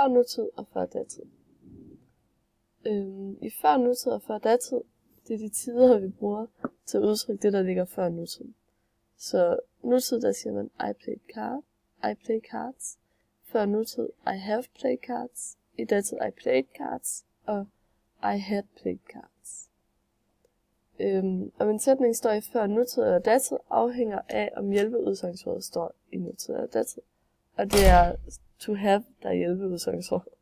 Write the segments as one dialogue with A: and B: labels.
A: før nutid og før datid. I før nutid og før datid, det er de tider, vi bruger til at udtrykke det, der ligger før nutid. Så nutid, der siger man, I play cards. Før nutid, I have played cards. I datid, I played cards. Og I had played cards. Om en sætning står i før nutid eller datid, afhænger af, om hjælpeudsagnsordet står i nutid eller datid. Og det er to have, der er hjælpeudsagnsordet.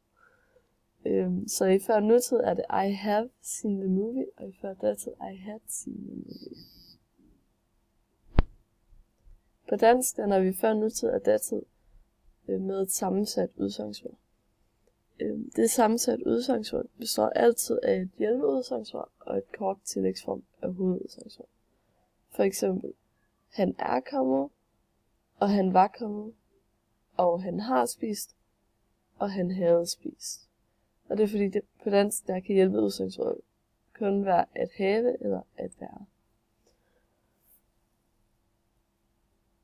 A: Så i før nutid er det I have seen the movie, og i før datid I had seen the movie. På dansk danner vi før nutid og datid med et sammensat udsagnsord. Det sammensat udsagnsord består altid af et hjælpeudsangsord og et kort tillægsform af hovedudsangsord. For eksempel, han er kommet, og han var kommet, og han har spist, og han havde spist. Og det er fordi, på dansk der kan hjælpeudsangsord kun være at have eller at være.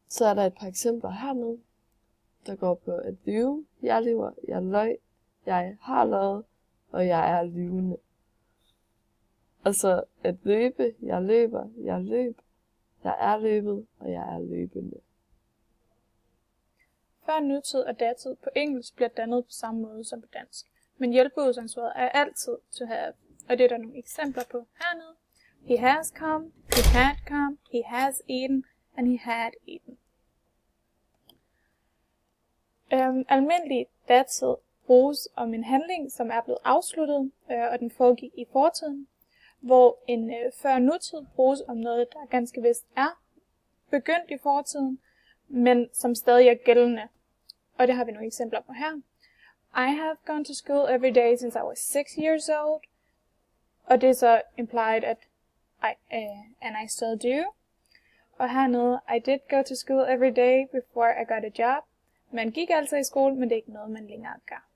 A: Så er der et par eksempler hernede, der går på at lyve, jeg lyver, jeg løg, jeg har løjet, og jeg er lyvende. Og så at løbe, jeg løber, jeg løb, jeg er løbet, og jeg er løbende.
B: Før nutid og datid på engelsk bliver dannet på samme måde som på dansk. Men hjælpeudsagnsordet er altid to have, og det er der nogle eksempler på hernede. He has come, he has eaten, and he had eaten. Almindelig datid bruges om en handling, som er blevet afsluttet, og den foregik i fortiden, hvor en før nutid bruges om noget, der ganske vist er begyndt i fortiden, men som stadig er gældende. Og det har vi nogle eksempler på her. I have gone to school every day since I was 6 years old. Og det er så implied at and I still do. Og hernede, I did go to school every day before I got a job. Man gik altså i skole, men det er ikke noget, man længere gør.